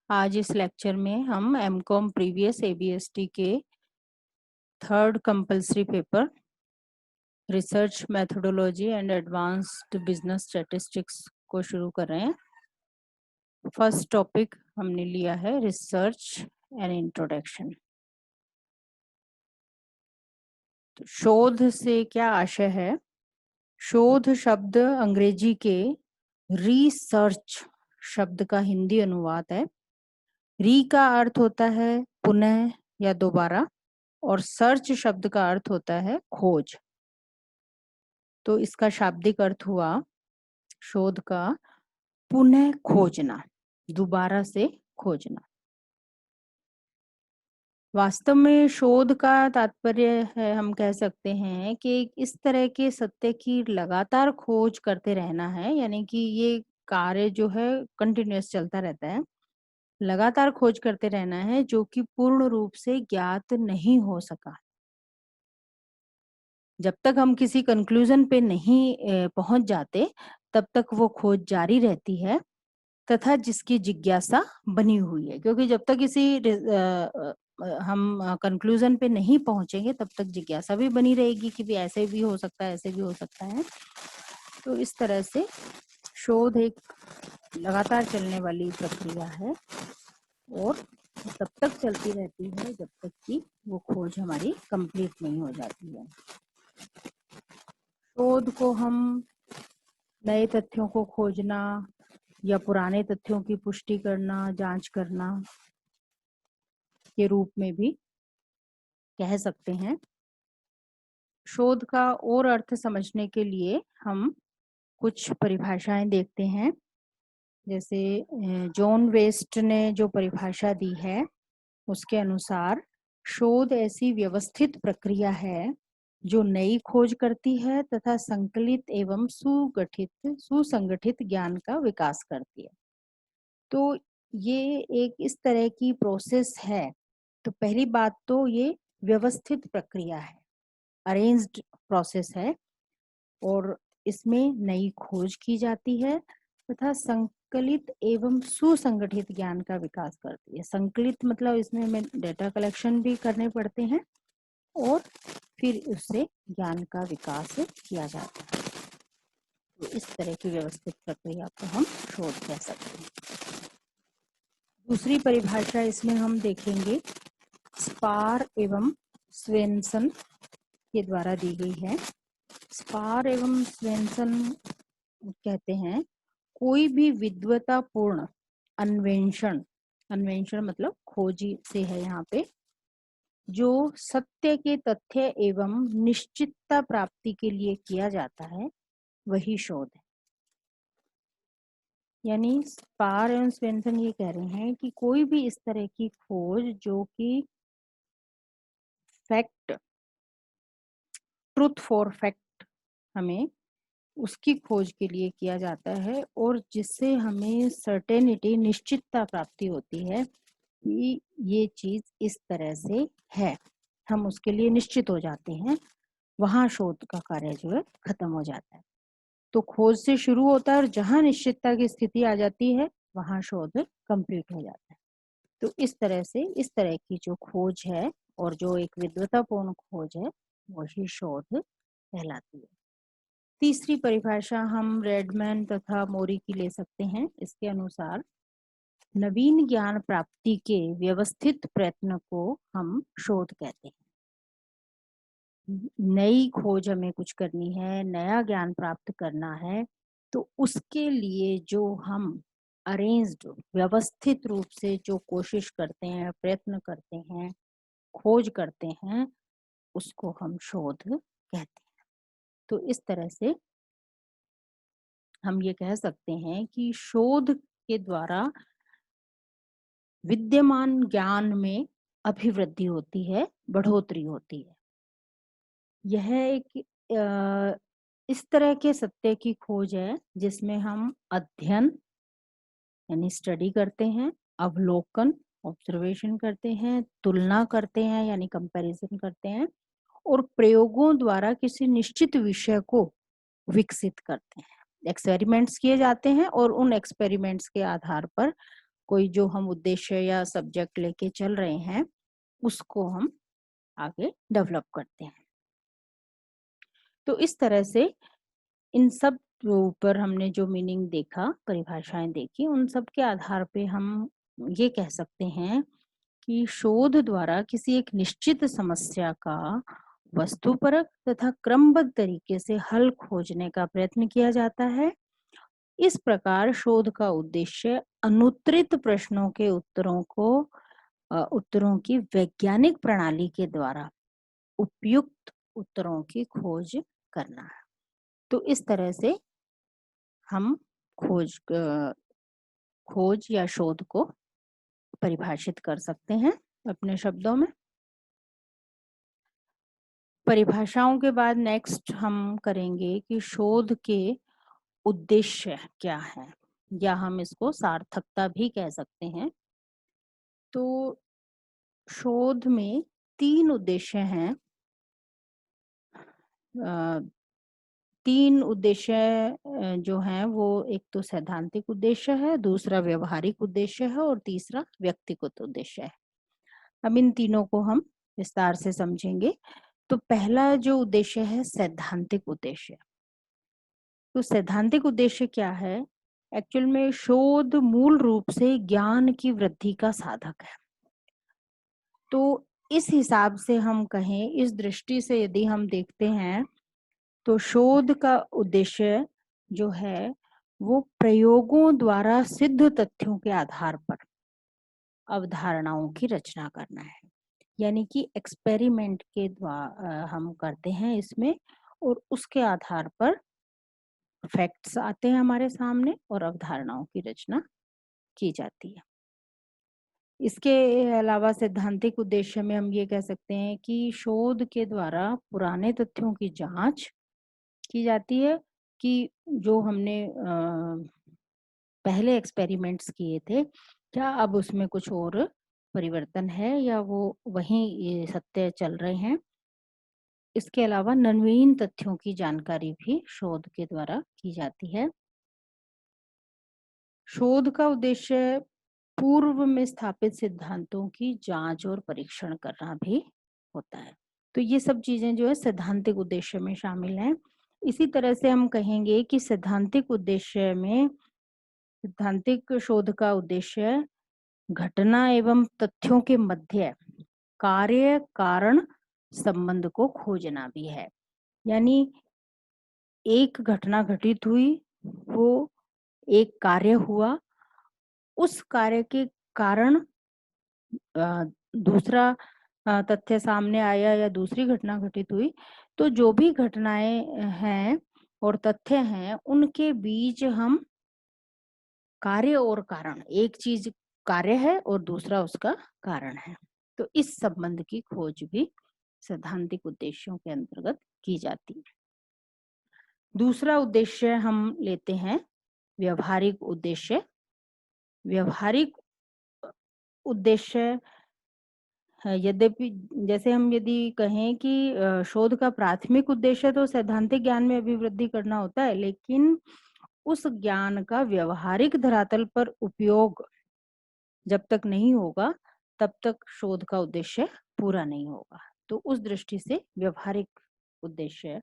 आज इस लेक्चर में हम एमकॉम प्रीवियस एबीएसटी के third compulsory paper research methodology and advanced business statistics को शुरू कर रहे हैं। फर्स्ट टॉपिक हमने लिया है रिसर्च एंड इंट्रोडक्शन। तो शोध से क्या आशय है? शोध शब्द अंग्रेजी के रिसर्च शब्द का हिंदी अनुवाद है। री का अर्थ होता है पुनः या दोबारा और सर्च शब्द का अर्थ होता है खोज। तो इसका शाब्दिक अर्थ हुआ शोध का पुनः खोजना, दोबारा से खोजना। वास्तव में शोध का तात्पर्य है, हम कह सकते हैं कि इस तरह के सत्य की लगातार खोज करते रहना है, यानी कि ये कार्य जो है कंटिन्यूअस चलता रहता है, लगातार खोज करते रहना है जो कि पूर्ण रूप से ज्ञात नहीं हो सका। जब तक हम किसी कंक्लूजन पे नहीं पहुंच जाते तब तक वो खोज जारी रहती है तथा जिसकी जिज्ञासा बनी हुई है, क्योंकि जब तक हम कंक्लूजन पे नहीं पहुंचेंगे तब तक जिज्ञासा भी बनी रहेगी कि भी ऐसे भी हो सकता है, ऐसे भी हो सकता है। तो इस तरह से शोध एक लगातार चलने वाली प्रक्रिया है और तब तक चलती रहती है जब तक कि वो खोज हमारी कंप्लीट नहीं हो जाती है। शोध को हम नए तथ्यों को खोजना या पुराने तथ्यों की पुष्टि करना, जांच करना के रूप में भी कह सकते हैं। शोध का और अर्थ समझने के लिए हम कुछ परिभाषाएं देखते हैं। जैसे जॉन वेस्ट ने जो परिभाषा दी है उसके अनुसार शोध ऐसी व्यवस्थित प्रक्रिया है जो नई खोज करती है तथा संकलित एवं सुसंगठित ज्ञान का विकास करती है। तो ये एक इस तरह की प्रोसेस है। तो पहली बात तो ये व्यवस्थित प्रक्रिया है, अरेंज्ड प्रोसेस है और इसमें नई खोज की जाती है तथा संकलित एवं सुसंगठित ज्ञान का विकास करती है। संकलित मतलब इसमें हमें डेटा कलेक्शन भी करने पड़ते हैं और फिर उससे ज्ञान का विकास किया जाता है। तो इस तरह की व्यवस्थित प्रक्रिया को हम शोध कह सकते हैं। दूसरी परिभाषा इसमें हम देखेंगे स्पार एवं स्वेंसन के द्वारा दी गई है। स्पार एवं स्वेंसन कहते हैं कोई भी विद्वतापूर्ण अन्वेषण, अन्वेषण मतलब खोजी से है यहाँ पे, जो सत्य के तथ्य एवं निश्चितता प्राप्ति के लिए किया जाता है वही शोध है। यानी स्पार एवं स्वेंसन ये कह रहे हैं कि कोई भी इस तरह की खोज जो कि फैक्ट, ट्रुथ फॉर फैक्ट, हमें उसकी खोज के लिए किया जाता है और जिससे हमें सर्टेनिटी, निश्चितता प्राप्ति होती है कि ये चीज इस तरह से है, हम उसके लिए निश्चित हो जाते हैं, वहां शोध का कार्य जो है खत्म हो जाता है। तो खोज से शुरू होता है और जहां निश्चितता की स्थिति आ जाती है वहां शोध कंप्लीट हो जाता है। तो इस तरह से इस तरह की जो खोज है और जो एक विद्वतापूर्ण खोज है वही शोध कहलाती है। तीसरी परिभाषा हम रेडमैन तथा मोरी की ले सकते हैं। इसके अनुसार नवीन ज्ञान प्राप्ति के व्यवस्थित प्रयत्न को हम शोध कहते हैं। नई खोज हमें कुछ करनी है, नया ज्ञान प्राप्त करना है, तो उसके लिए जो हम अरेंज्ड, व्यवस्थित रूप से जो कोशिश करते हैं, प्रयत्न करते हैं, खोज करते हैं, उसको हम शोध कहते हैं। तो इस तरह से हम ये कह सकते हैं कि शोध के द्वारा विद्यमान ज्ञान में अभिवृद्धि होती है, बढ़ोतरी होती है। यह एक इस तरह के सत्य की खोज है जिसमें हम अध्ययन यानी स्टडी करते हैं, अवलोकन ऑब्जर्वेशन करते हैं, तुलना करते हैं यानी कंपैरिजन करते हैं और प्रयोगों द्वारा किसी निश्चित विषय को विकसित करते हैं। एक्सपेरिमेंट्स किए जाते हैं और उन एक्सपेरिमेंट्स के आधार पर कोई जो हम उद्देश्य या सब्जेक्ट लेके चल रहे हैं उसको हम आगे डेवलप करते हैं। तो इस तरह से इन सब ऊपर हमने जो मीनिंग देखा, परिभाषाएं देखी, उन सब के आधार पे हम ये कह सकते हैं कि शोध द्वारा किसी एक निश्चित समस्या का वस्तुपरक तथा क्रमबद्ध तरीके से हल खोजने का प्रयत्न किया जाता है। इस प्रकार शोध का उद्देश्य अनुत्तरित प्रश्नों के उत्तरों की वैज्ञानिक प्रणाली के द्वारा उपयुक्त उत्तरों की खोज करना है। तो इस तरह से हम खोज या शोध को परिभाषित कर सकते हैं अपने शब्दों में। परिभाषाओं के बाद नेक्स्ट हम करेंगे कि शोध के उद्देश्य क्या है, या हम इसको सार्थकता भी कह सकते हैं। तो शोध में 3 उद्देश्य हैं। 3 उद्देश्य जो हैं वो एक तो सैद्धांतिक उद्देश्य है, दूसरा व्यवहारिक उद्देश्य है और तीसरा व्यक्तिगत उद्देश्य है। अब इन तीनों को हम विस्तार से समझेंगे। तो पहला जो उद्देश्य है सैद्धांतिक उद्देश्य। तो सैद्धांतिक उद्देश्य क्या है? एक्चुअल में शोध मूल रूप से ज्ञान की वृद्धि का साधक है। तो इस हिसाब से हम कहें, इस दृष्टि से यदि हम देखते हैं तो शोध का उद्देश्य जो है वो प्रयोगों द्वारा सिद्ध तथ्यों के आधार पर अवधारणाओं की रचना करना है। यानी कि एक्सपेरिमेंट के द्वारा हम करते हैं इसमें, और उसके आधार पर फैक्ट्स आते हैं हमारे सामने और अवधारणाओं की रचना की जाती है। इसके अलावा सैद्धांतिक उद्देश्य में हम ये कह सकते हैं कि शोध के द्वारा पुराने तथ्यों की जांच की जाती है कि जो हमने पहले एक्सपेरिमेंट्स किए थे, क्या अब उसमें कुछ और परिवर्तन है या वो वही सत्य चल रहे हैं। इसके अलावा नवीन तथ्यों की जानकारी भी शोध के द्वारा की जाती है। शोध का उद्देश्य पूर्व में स्थापित सिद्धांतों की जांच और परीक्षण करना भी होता है। तो ये सब चीजें जो है सैद्धांतिक उद्देश्य में शामिल हैं। इसी तरह से हम कहेंगे कि सैद्धांतिक शोध का उद्देश्य घटना एवं तथ्यों के मध्य कार्य कारण संबंध को खोजना भी है। यानी एक घटना घटित हुई, वो एक कार्य हुआ, उस कार्य के कारण दूसरा तथ्य सामने आया या दूसरी घटना घटित हुई, तो जो भी घटनाएं हैं और तथ्य हैं उनके बीच हम कार्य और कारण, एक चीज कार्य है और दूसरा उसका कारण है, तो इस संबंध की खोज भी सैद्धांतिक उद्देश्यों के अंतर्गत की जाती है। दूसरा उद्देश्य हम लेते हैं व्यवहारिक उद्देश्य। व्यवहारिक उद्देश्य यद्यपि जैसे हम यदि कहें कि शोध का प्राथमिक उद्देश्य तो सैद्धांतिक ज्ञान में अभिवृद्धि करना होता है, लेकिन उस ज्ञान का व्यवहारिक धरातल पर उपयोग जब तक नहीं होगा तब तक शोध का उद्देश्य पूरा नहीं होगा। तो उस दृष्टि से व्यवहारिक उद्देश्य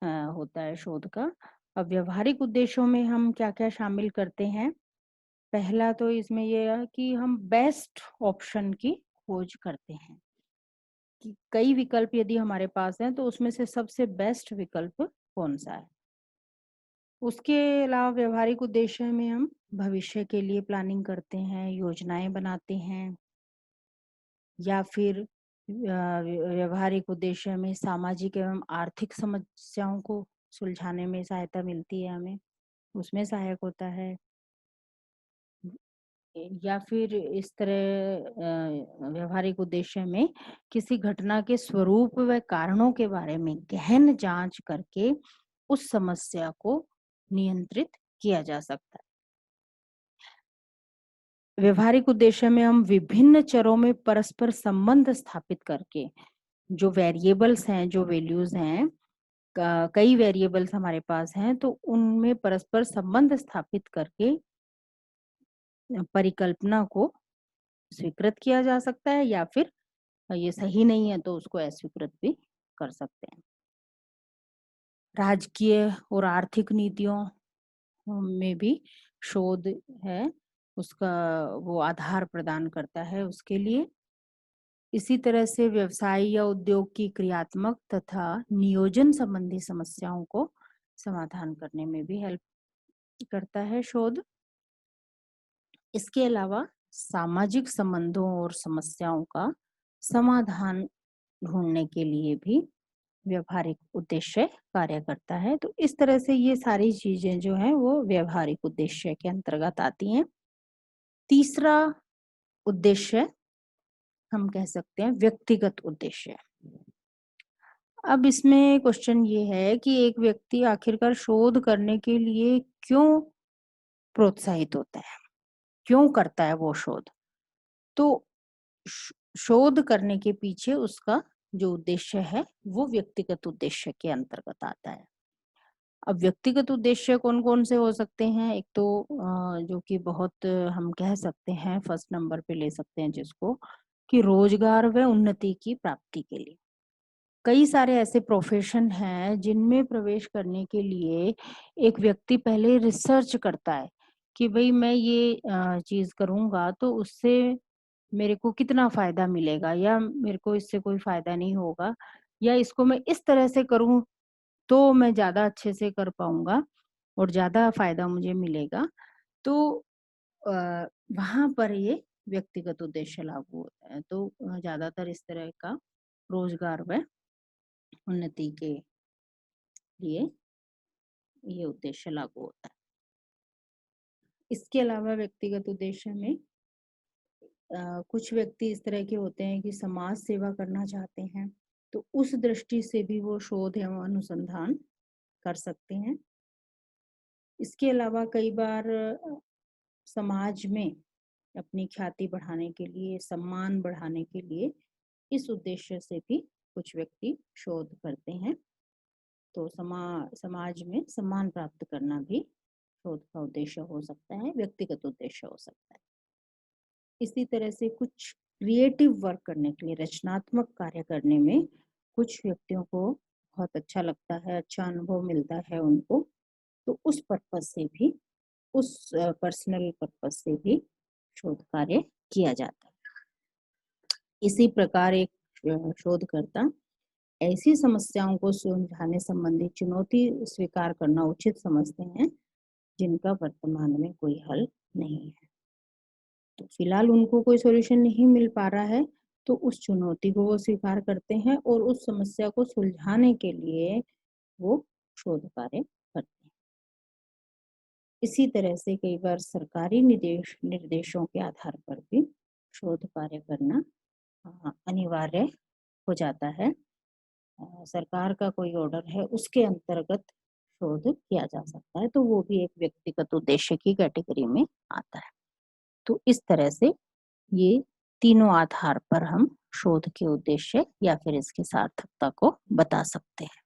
होता है शोध का। अब व्यवहारिक उद्देश्यों में हम क्या क्या शामिल करते हैं? पहला तो इसमें यह है कि हम बेस्ट ऑप्शन की खोज करते हैं कि कई विकल्प यदि हमारे पास हैं तो उसमें से सबसे बेस्ट विकल्प कौन सा है। उसके अलावा व्यवहारिक उद्देश्य में हम भविष्य के लिए प्लानिंग करते हैं, योजनाएं बनाते हैं, या फिर व्यवहारिक उद्देश्य में सामाजिक एवं आर्थिक समस्याओं को सुलझाने में सहायता मिलती है, हमें उसमें सहायक होता है। या फिर इस तरह व्यवहारिक उद्देश्य में किसी घटना के स्वरूप व कारणों के बारे में गहन जांच करके उस समस्या को नियंत्रित किया जा सकता है। व्यवहारिक उद्देश्य में हम विभिन्न चरों में परस्पर संबंध स्थापित करके, जो वेरिएबल्स हैं, जो वैल्यूज हैं, कई वेरिएबल्स हमारे पास हैं, तो उनमें परस्पर संबंध स्थापित करके परिकल्पना को स्वीकृत किया जा सकता है या फिर ये सही नहीं है तो उसको अस्वीकृत भी कर सकते हैं। राजकीय और आर्थिक नीतियों में भी शोध है, उसका वो आधार प्रदान करता है उसके लिए। इसी तरह से व्यवसाय या उद्योग की क्रियात्मक तथा नियोजन संबंधी समस्याओं को समाधान करने में भी हेल्प करता है शोध। इसके अलावा सामाजिक संबंधों और समस्याओं का समाधान ढूंढने के लिए भी व्यवहारिक उद्देश्य कार्य करता है। तो इस तरह से ये सारी चीजें जो है वो व्यवहारिक उद्देश्य के अंतर्गत आती हैं। तीसरा उद्देश्य हम कह सकते हैं व्यक्तिगत उद्देश्य। अब इसमें क्वेश्चन ये है कि एक व्यक्ति आखिरकार शोध करने के लिए क्यों प्रोत्साहित होता है, क्यों करता है वो शोध। तो शोध करने के पीछे उसका जो उद्देश्य है वो व्यक्तिगत उद्देश्य के अंतर्गत आता है। अब व्यक्तिगत उद्देश्य कौन कौन से हो सकते हैं, एक तो जो कि बहुत हम कह सकते हैं फर्स्ट नंबर पे ले सकते हैं जिसको कि रोजगार व उन्नति की प्राप्ति के लिए। कई सारे ऐसे प्रोफेशन हैं जिनमें प्रवेश करने के लिए एक व्यक्ति पहले रिसर्च करता है कि भाई मैं ये चीज करूंगा तो उससे मेरे को कितना फायदा मिलेगा या मेरे को इससे कोई फायदा नहीं होगा, या इसको मैं इस तरह से करूं तो मैं ज्यादा अच्छे से कर पाऊंगा और ज्यादा फायदा मुझे मिलेगा। तो वहां पर ये व्यक्तिगत उद्देश्य लागू होता है। तो ज्यादातर इस तरह का रोजगार व उन्नति के लिए ये उद्देश्य लागू होता है। इसके अलावा व्यक्तिगत उद्देश्य में कुछ व्यक्ति इस तरह के होते हैं कि समाज सेवा करना चाहते हैं, तो उस दृष्टि से भी वो शोध एवं अनुसंधान कर सकते हैं। इसके अलावा कई बार समाज में अपनी ख्याति बढ़ाने के लिए, सम्मान बढ़ाने के लिए इस उद्देश्य से भी कुछ व्यक्ति शोध करते हैं। तो समाज में सम्मान प्राप्त करना भी शोध का उद्देश्य हो सकता है, व्यक्तिगत उद्देश्य हो सकता है। इसी तरह से कुछ क्रिएटिव वर्क करने के लिए, रचनात्मक कार्य करने में कुछ व्यक्तियों को बहुत अच्छा लगता है, अच्छा अनुभव मिलता है उनको, तो उस पर्पज से भी, उस पर्सनल पर्पज से भी शोध कार्य किया जाता है। इसी प्रकार एक शोधकर्ता ऐसी समस्याओं को सुलझाने संबंधी चुनौती स्वीकार करना उचित समझते हैं जिनका वर्तमान में कोई हल नहीं है। तो फिलहाल उनको कोई सॉल्यूशन नहीं मिल पा रहा है तो उस चुनौती को वो स्वीकार करते हैं और उस समस्या को सुलझाने के लिए वो शोध कार्य करते हैं। इसी तरह से कई बार सरकारी निर्देशों के आधार पर भी शोध कार्य करना अनिवार्य हो जाता है। सरकार का कोई ऑर्डर है उसके अंतर्गत शोध किया जा सकता है, तो वो भी एक व्यक्तिगत उद्देश्य की कैटेगरी में आता है। तो इस तरह से ये तीनों आधार पर हम शोध के उद्देश्य या फिर इसकी सार्थकता को बता सकते हैं।